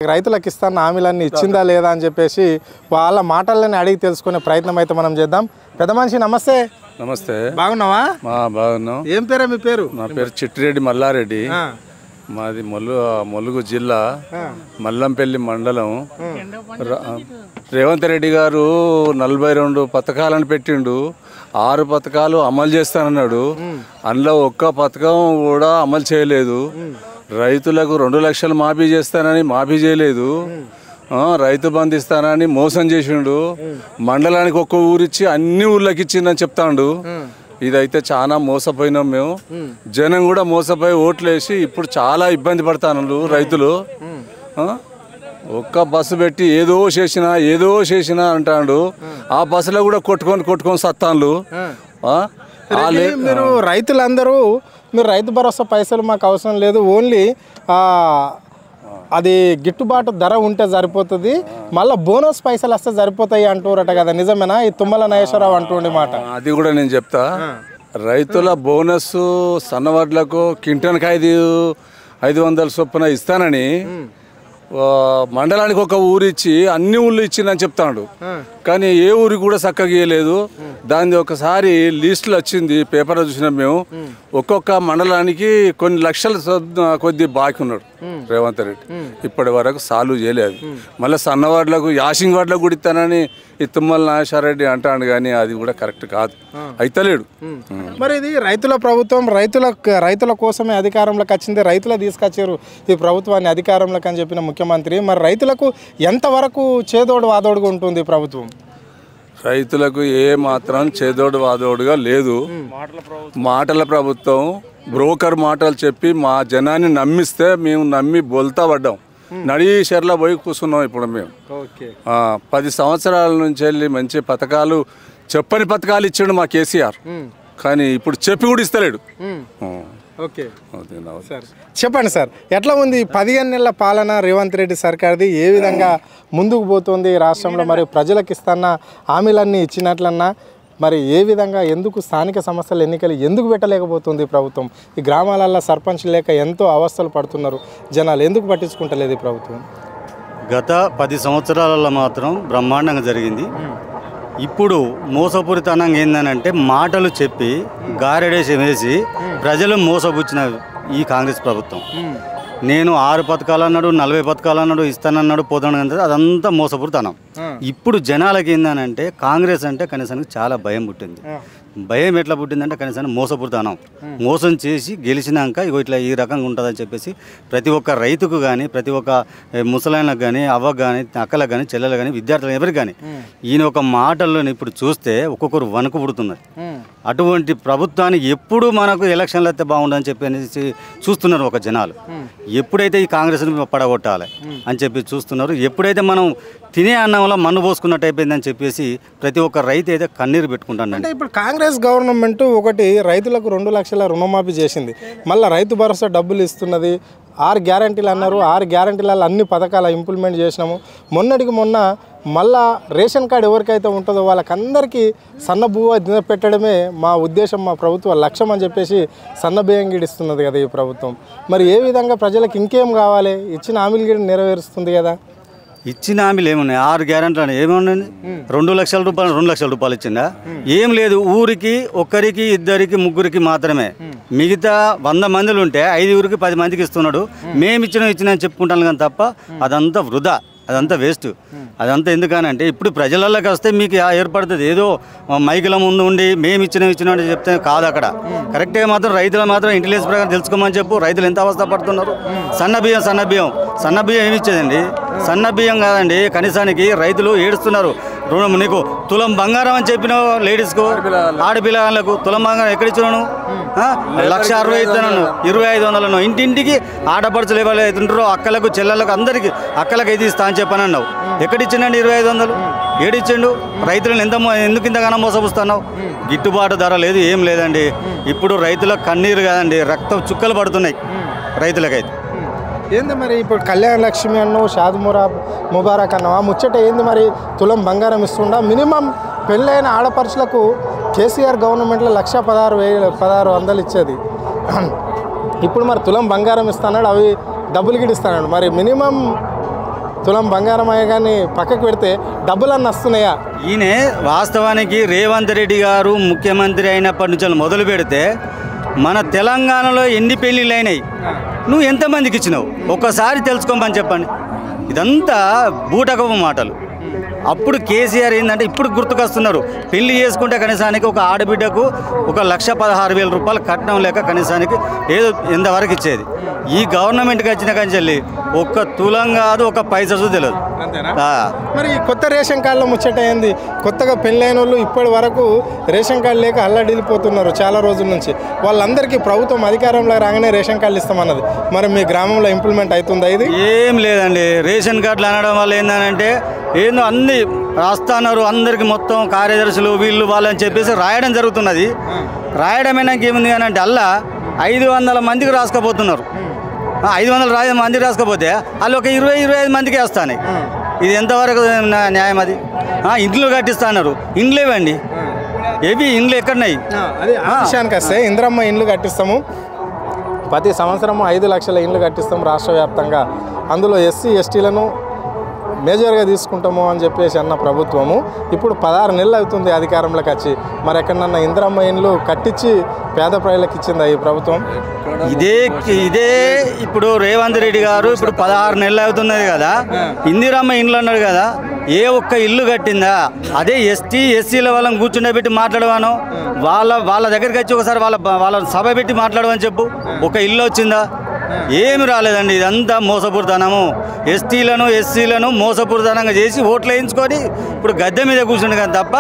రైతులకు ఇస్తాన్న హామీలన్నీ ఇచ్చిందా లేదా అని చెప్పేసి వాళ్ళ మాటల్లోనే అడిగి తెలుసుకునే ప్రయత్నం అయితే మనం చేద్దాం. పెద్ద మనిషి నమస్తే. నమస్తే. బాగున్నావా? బాగున్నాం. ఏం పేరే మీ పేరు? నా పేరు చిట్టిరెడ్డి మల్లారెడ్డి. మాది ములుగు జిల్లా మల్లంపల్లి మండలం. రేవంత్ రెడ్డి గారు 42 పథకాలను పెట్టిండు. 6 పథకాలు అమలు చేస్తానన్నాడు. అందులో ఒక్క పథకం కూడా అమలు చేయలేదు. రైతులకు 2 లక్షలు మాఫీ చేస్తానని మాఫీ చేయలేదు. రైతు బంధు ఇస్తానని మోసం చేసిండు. మండలానికి ఒక్క ఊరిచ్చి అన్ని ఊర్లకి ఇచ్చిందని చెప్తాండు. ఇదైతే చాలా మోసపోయినాం మేము. జనం కూడా మోసపోయి ఓట్లేసి ఇప్పుడు చాలా ఇబ్బంది పడతాను రైతులు. ఒక్క బస్సు పెట్టి ఏదో చేసినా అంటాడు. ఆ బస్సులో కూడా కొట్టుకొని సత్తాన్లు. మీరు రైతులందరూ మీరు రైతు భరోసా పైసలు మాకు అవసరం లేదు, ఓన్లీ అది గిట్టుబాటు ధర ఉంటే సరిపోతుంది, మళ్ళీ బోనస్ పైసలు వస్తే సరిపోతాయి అంటారట కదా, నిజమేనా? ఈ తుమ్మల నాగేశ్వరరావు అంటుండే మాట. అది కూడా నేను చెప్తా. రైతుల బోనస్ సన్నవడ్లకు క్వింటాల్కి 500 చొప్పున ఇస్తానని మండలానికి ఒక ఊరు ఇచ్చి అన్ని ఊళ్ళు ఇచ్చిందని చెప్తాడు. కానీ ఏ ఊరికి కూడా చక్కగా ఇవ్వలేదు. దాని ఒకసారి లిస్టులు వచ్చింది, పేపర్లో చూసినాం మేము. ఒక్కొక్క మండలానికి కొన్ని లక్షల కొద్ది బాకీ ఉన్నాడు రేవంత్ రెడ్డి. ఇప్పటి వరకు సాల్వ్ చేయలేదు. మళ్ళీ సన్నవాడ్లకు యాసింగ్ వాడ్లకు కూడా ఇస్తానని ఈ తుమ్మల నాగేశ్వరరెడ్డి అంటాడు. కానీ అది కూడా కరెక్ట్ కాదు, అయితలేడు. మరి ఇది రైతుల ప్రభుత్వం, రైతుల కోసమే అధికారంలోకి వచ్చింది, రైతులు తీసుకొచ్చారు ఈ ప్రభుత్వాన్ని అధికారంలోకి అని చెప్పిన ముఖ్యమంత్రి. మరి రైతులకు ఎంతవరకు చేదోడు వాదోడుగా ఉంటుంది ఈ ప్రభుత్వం? రైతులకు ఏ మాత్రం చేదోడు వాదోడుగా లేదు. మాటల ప్రభుత్వం, బ్రోకర్ మాటలు చెప్పి మా జనాన్ని నమ్మిస్తే మేము నమ్మి బొల్తా పడ్డాం. నడిషెర్లో పోయి కూర్చున్నాం. ఇప్పుడు మేము 10 సంవత్సరాల నుంచి వెళ్ళి మంచి పథకాలు, చెప్పని పథకాలు ఇచ్చాడు మా కేసీఆర్. కానీ ఇప్పుడు చెప్పి కూడా ఇస్తలేడు. ఓకే, చెప్పండి సార్, ఎట్లా ఉంది 15 నెలల పాలన రేవంత్ రెడ్డి సర్కార్ది? ఏ విధంగా ముందుకు పోతుంది రాష్ట్రంలో? మరి ప్రజలకు ఇస్తున్న హామీలన్నీ ఇచ్చినట్లన్నా మరి ఏ విధంగా, ఎందుకు స్థానిక సమస్యల ఎన్నికలు ఎందుకు పెట్టలేకపోతుంది ప్రభుత్వం? ఈ గ్రామాలల్లో సర్పంచ్ లేక ఎంతో అవస్థలు పడుతున్నారు జనాలు, ఎందుకు పట్టించుకుంటలేదు ఈ ప్రభుత్వం? గత 10 సంవత్సరాలలో మాత్రం బ్రహ్మాండంగా జరిగింది. ఇప్పుడు మోసపూరితనంగా ఏందనంటే మాటలు చెప్పి గారెడేసి వేసి ప్రజలు మోసపుచ్చిన ఈ కాంగ్రెస్ ప్రభుత్వం. నేను 6 పథకాలు అన్నాడు, 40 పథకాలు అన్నాడు, ఇస్తానన్నాడు, పోతాను, అదంతా మోసపూరితనం. ఇప్పుడు జనాలకి ఏందనంటే కాంగ్రెస్ అంటే కనీసానికి చాలా భయం పుట్టింది. భయం ఎట్లా పుట్టిందంటే కనీసం మోసపూరితనం. మోసం చేసి గెలిచినాక ఇగో ఇట్లా ఈ రకంగా ఉంటుందని చెప్పేసి ప్రతి ఒక్క రైతుకు కానీ, ప్రతి ఒక్క ముసలాయనకు కానీ, అవ్వకు కానీ, అక్కలకు కానీ, చెల్లెలకు కానీ, విద్యార్థులకు ఎవరికి కానీ ఈయన ఒక మాటల్లో ఇప్పుడు చూస్తే ఒక్కొక్కరు వణుకు పుడుతున్నారు. అటువంటి ప్రభుత్వాన్ని ఎప్పుడు మనకు ఎలక్షన్లు అయితే బాగుండని చెప్పి చూస్తున్నారు ఒక జనాలు. ఎప్పుడైతే ఈ కాంగ్రెస్ని పడగొట్టాలి అని చెప్పి చూస్తున్నారు. ఎప్పుడైతే మనం తినే అన్నంలో మన్ను పోసుకున్నట్టు అయిపోయిందని చెప్పేసి ప్రతి ఒక్క రైతు అయితే కన్నీరు పెట్టుకుంటాను. అంటే ఇప్పుడు కాంగ్రెస్ గవర్నమెంట్ ఒకటి రైతులకు 2 లక్షల రుణమాఫీ చేసింది, మళ్ళీ రైతు భరోసా డబ్బులు ఇస్తున్నది, 6 గ్యారంటీలు అన్నారు, 6 గ్యారంటీలలో అన్ని పథకాలు ఇంప్లిమెంట్ చేసినాము. మొన్నటికి మొన్న మళ్ళా రేషన్ కార్డు ఎవరికైతే ఉంటుందో వాళ్ళకందరికీ సన్నబువ్వ పెట్టడమే మా ఉద్దేశం, మా ప్రభుత్వ లక్ష్యం అని చెప్పేసి సన్నబియ్యం గిడిస్తున్నది కదా ఈ ప్రభుత్వం. మరి ఏ విధంగా ప్రజలకు ఇంకేం కావాలి? ఇచ్చిన హామీలు గిడి నెరవేరుస్తుంది కదా. ఇచ్చిన హామీలు ఏమున్నాయి? 6 గ్యారెంటీలు ఏమున్నాయి? 2 లక్షల రూపాయలు 2 లక్షల రూపాయలు ఇచ్చిందా? ఏం లేదు. ఊరికి ఒక్కరికి, ఇద్దరికి, ముగ్గురికి మాత్రమే. మిగతా 100 మందిలు ఉంటే 5 10 మందికి ఇస్తున్నాడు. మేము ఇచ్చినా చెప్పుకుంటాను కానీ తప్ప అదంతా వృధా, అదంతా వేస్ట్. అదంతా ఎందుకనంటే ఇప్పుడు ప్రజలలోకి వస్తే మీకు ఏర్పడుతుంది. ఏదో మైకుల ముందు ఉండి మేము ఇచ్చినా చెప్తే కాదు. అక్కడ కరెక్ట్గా మాత్రం రైతులు మాత్రం ఇంటెలిజెన్స్ ప్రకారం తెలుసుకోమని చెప్పు. రైతులు ఎంత అవస్థ పడుతున్నారు. సన్నబియ్యం ఏమి ఇచ్చేదండి? సన్నబియ్యం కాదండి, కనీసానికి రైతులు ఏడుస్తున్నారు. నీకు తులం బంగారం అని చెప్పిన లేడీస్కు, ఆడపిల్లలకు తులం బంగారం ఎక్కడిచ్చినాను? 1,60,000 ఇస్తున్నాను, 2,500 ఇంటింటికి ఆడపడుచులు ఎవరైతుంటారో అక్కలకు, చెల్లెలకు, అందరికీ అక్కలకు అయితే ఇస్తా అని చెప్పనన్నావు. ఎక్కడిచ్చిండండి 2,500? ఏడిచ్చిండు? రైతులను ఎందుకు ఇంతగానో మోసపుస్తున్నావు? గిట్టుబాటు ధర లేదు, ఏం లేదండి. ఇప్పుడు రైతులకు కన్నీరు కాదండి, రక్తం చుక్కలు పడుతున్నాయి రైతులకైతే. ఏంది మరి ఇప్పుడు కళ్యాణ లక్ష్మి అన్నావు, షాద్ ముబారక్ అన్నావు, ముచ్చట ఏంది మరి? తులం బంగారం ఇస్తుండా? మినిమం పెళ్ళైన ఆడపడుచులకు కేసీఆర్ గవర్నమెంట్లో 1,16,100 ఇచ్చేది. ఇప్పుడు మరి తులం బంగారం ఇస్తాడు, అవి డబ్బులు గిడిస్తాడు. మరి మినిమం తులం బంగారం అయ్యగాని పక్కకు పెడితే డబ్బులన్నీ వస్తున్నాయా? ఈయన వాస్తవానికి రేవంత్ రెడ్డి గారు ముఖ్యమంత్రి అయినప్పటి నుంచి మొదలు పెడితే మన తెలంగాణలో ఎన్ని పెళ్ళిళ్ళు అయినాయి, నువ్వు ఎంతమందికి ఇచ్చినావు ఒక్కసారి తెలుసుకోమని చెప్పండి. ఇదంతా బూటకపు మాటలు. అప్పుడు కేసీఆర్ ఏంటంటే ఇప్పుడు గుర్తుకొస్తున్నారు, పెళ్లి చేసుకుంటే కనీసానికి ఒక ఆడబిడ్డకు 1,16,000 రూపాయలు కట్నం లేక కనీసానికి ఏదో ఇంతవరకు ఇచ్చేది. ఈ గవర్నమెంట్కి వచ్చిన కంచెల్లి ఒక్క తులం కాదు, ఒక పైసా తెలియదు. మరి కొత్త రేషన్ కార్డులో ముచ్చట ఏంది? కొత్తగా పెళ్ళైన వాళ్ళు ఇప్పటి వరకు రేషన్ కార్డు లేక అల్లడిల్లిపోతున్నారు చాలా రోజుల నుంచి. వాళ్ళందరికీ ప్రభుత్వం అధికారంలో రాగానే రేషన్ కార్డులు ఇస్తామన్నది. మరి మీ గ్రామంలో ఇంప్లిమెంట్ అవుతుందా ఇది? ఏం లేదండి. రేషన్ కార్డులు అనడం వల్ల ఏంటంటే ఏందో అన్ని రాస్తున్నారు, అందరికి మొత్తం కార్యదర్శులు వీళ్ళు వాళ్ళని చెప్పేసి రాయడం జరుగుతున్నది. రాయడమైనాక ఏముంది అని అంటే అలా 500 మందికి రాసుకపోతున్నారు. 500 మందికి రాసుకపోతే వాళ్ళు ఒక 20-25 మందికి వేస్తాయి. ఇది ఎంతవరకు న్యాయం? అది ఇండ్లు కట్టిస్తున్నారు, ఇండ్లు ఇవ్వండి, ఏవి ఇండ్లు ఎక్కడున్నాయి? అది విషయానికి వస్తే ఇంద్రమ్మ ఇండ్లు కట్టిస్తాము, ప్రతి సంవత్సరం 5 లక్షల ఇండ్లు కట్టిస్తాం రాష్ట్ర వ్యాప్తంగా, అందులో ఎస్సీ ఎస్టీలను మేజర్గా తీసుకుంటాము అని చెప్పేసి అన్న ప్రభుత్వము ఇప్పుడు 16 నెలలు అవుతుంది అధికారంలోకి వచ్చి. మరి ఎక్కడన్నా ఇందిరమ్మ ఇండ్లు కట్టించి పేద ప్రజలకు ఇచ్చిందా ఈ ప్రభుత్వం? ఇదే ఇప్పుడు రేవంత్ రెడ్డి గారు ఇప్పుడు 16 నెలలు అవుతున్నది కదా, ఇందిరమ్మ ఇండ్లు అన్నాడు కదా, ఏ ఒక్క ఇల్లు కట్టిందా? అదే ఎస్టీ ఎస్సీల వాళ్ళని కూర్చుండబెట్టి మాట్లాడవాను, వాళ్ళ దగ్గరికి వచ్చి ఒకసారి వాళ్ళ సభ పెట్టి మాట్లాడమని చెప్పు. ఒక ఇల్లు వచ్చిందా? ఏమి రాలేదండి. ఇదంతా మోసపూరితనము. ఎస్టీలను ఎస్సీలను మోసపూరితనంగా చేసి ఓట్లు వేయించుకొని ఇప్పుడు గద్దె మీద కూర్చుండే కానీ తప్ప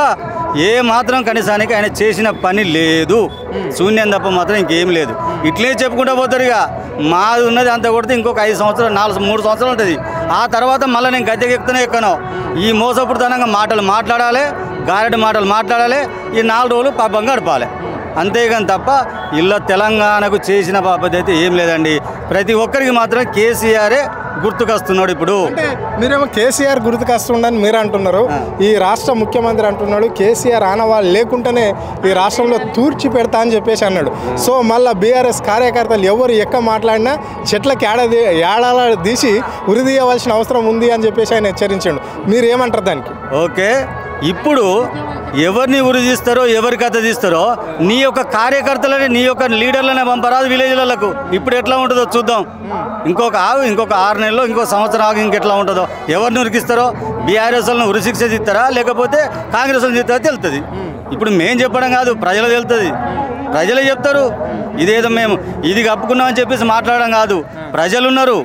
ఏ మాత్రం కనీసానికి ఆయన చేసిన పని లేదు. శూన్యం తప్ప మాత్రం ఇంకేం లేదు. ఇట్లే చెప్పుకుంటూ పోతారు. ఇక మాది ఉన్నది అంత కొడితే ఇంకొక 5 సంవత్సరాలు 3 సంవత్సరాలు ఉంటుంది. ఆ తర్వాత మళ్ళీ నేను గద్దెకి ఎక్కనో ఈ మోసపూరితనంగా మాటలు మాట్లాడాలి, గారెడి మాటలు మాట్లాడాలి, ఈ 4 రోజులు పాపంగా గడపాలి. అంతేగాని తప్ప ఇలా తెలంగాణకు చేసిన బాపతి అయితే ఏం లేదండి. ప్రతి ఒక్కరికి మాత్రం కేసీఆరే గుర్తుకొస్తున్నాడు. ఇప్పుడు మీరేమో కేసీఆర్ గుర్తుకొస్తుండని మీరు అంటున్నారు, ఈ రాష్ట్ర ముఖ్యమంత్రి అంటున్నాడు కేసీఆర్ ఆనవాళ్ళు లేకుండానే ఈ రాష్ట్రంలో తూర్చి పెడతా అని చెప్పేసి అన్నాడు. సో మళ్ళీ బీఆర్ఎస్ కార్యకర్తలు ఎవరు ఎక్క మాట్లాడినా చెట్లకి ఏడాల తీసి ఉరిదీయవలసిన అవసరం ఉంది అని చెప్పేసి ఆయన హెచ్చరించాడు. మీరు ఏమంటారు దానికి? ఓకే, ఇప్పుడు ఎవరిని ఉరి తీస్తారో ఎవరి కథ తీస్తారో నీ యొక్క కార్యకర్తలని నీ యొక్క లీడర్లనే పంపరాదు విలేజ్లకు. ఇప్పుడు ఎట్లా ఉంటుందో చూద్దాం. ఇంకొక 6 నెలల్లో ఇంకో సంవత్సరం ఆగి ఇంకెట్లా ఉంటుందో. ఎవరిని ఉరికిస్తారో బీఆర్ఎస్ వాళ్ళని ఉరిశిక్ష తీస్తారా లేకపోతే కాంగ్రెస్ వాళ్ళని తీస్తారా తెలుస్తుంది. ఇప్పుడు మేము చెప్పడం కాదు, ప్రజలు తెలుస్తుంది. ప్రజలే చెప్తారు. ఇదేదో మేము ఇది కప్పుకున్నామని చెప్పేసి మాట్లాడడం కాదు. ప్రజలు ఉన్నారు.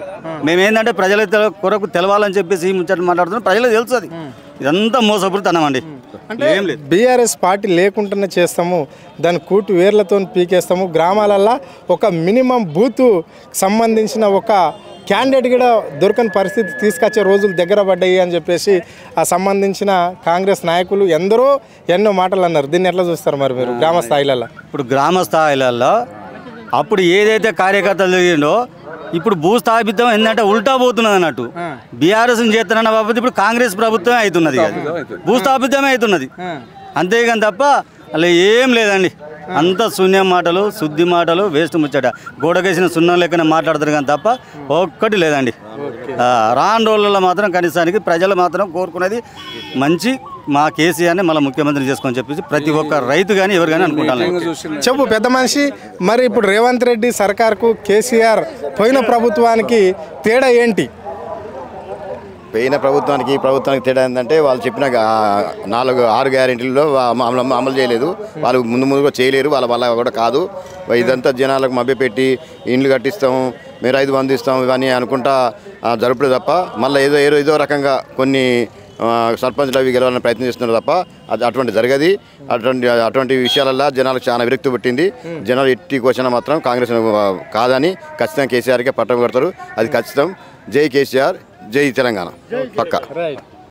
మేమేంటంటే ప్రజల కొరకు తెలవాలని చెప్పేసి ఈ ముచ్చట మాట్లాడుతున్నాం. ప్రజలకు తెలుస్తుంది. ఇదంతా మోసపూరితనం అండి. ఏం లేదు. బీఆర్ఎస్ పార్టీ లేకుండానే చేస్తాము, దాని కూటు వేర్లతో పీకేస్తాము. గ్రామాలల్లో ఒక మినిమం బూత్ సంబంధించిన ఒక క్యాండిడేట్ కూడా దొరకని పరిస్థితి తీసుకొచ్చే రోజులు దగ్గర పడ్డాయి అని చెప్పేసి ఆ సంబంధించిన కాంగ్రెస్ నాయకులు ఎన్నో మాటలు అన్నారు. దీన్ని ఎట్లా చూస్తారు మరి మీరు గ్రామ స్థాయిలలో? ఇప్పుడు గ్రామ స్థాయిలలో అప్పుడు ఏదైతే కార్యకర్తలు జరిగిండో ఇప్పుడు భూస్థాపితం ఏంటంటే ఉల్టా పోతున్నది అన్నట్టు. బీఆర్ఎస్ చేస్తున్న బాబు ఇప్పుడు కాంగ్రెస్ ప్రభుత్వమే అవుతున్నది, భూస్థాపితమే అవుతున్నది. అంతేగాని తప్ప అలా ఏం లేదండి. అంత శూన్యం మాటలు, శుద్ధి మాటలు, వేస్ట్ ముచ్చట. గోడకేసిన సున్నం లెక్కనే మాట్లాడతారు కానీ తప్ప ఒక్కటి లేదండి. రాను రోజుల్లో మాత్రం కనీసానికి ప్రజలు మాత్రం కోరుకునేది మంచి మా కేసీఆర్ని మళ్ళీ ముఖ్యమంత్రి చేసుకొని చెప్పేసి ప్రతి ఒక్క రైతు కానీ ఎవరు కానీ అనుకుంటాను. చెప్పు పెద్ద మనిషి, మరి ఇప్పుడు రేవంత్ రెడ్డి సర్కార్కు కేసీఆర్ పోయిన ప్రభుత్వానికి తేడా ఏంటి? పోయిన ప్రభుత్వానికి ఈ ప్రభుత్వానికి తేడా ఏంటంటే వాళ్ళు చెప్పిన 4-6 గ్యారెంటీల్లో అమలు చేయలేదు. వాళ్ళు ముందుగా చేయలేరు, వాళ్ళ వల్ల కూడా కాదు. ఇదంతా జనాలకు మభ్యపెట్టి ఇండ్లు కట్టిస్తాము, మీరు 5 మంది ఇస్తాం ఇవన్నీ అనుకుంటా జరుపుడు తప్ప మళ్ళీ ఏదో రకంగా కొన్ని సర్పంచ్లు అవి గెలవాలని ప్రయత్నం చేస్తున్నారు తప్ప అది అటువంటి జరగది. అటువంటి విషయాలలో జనాలకు చాలా విరక్తి పుట్టింది. జనాలు ఎట్టి క్వశ్చన్ మాత్రం కాంగ్రెస్ కాదని ఖచ్చితంగా కేసీఆర్కే పట్టం కొడతారు. అది ఖచ్చితం. జై కేసీఆర్, జై తెలంగాణ పక్కా.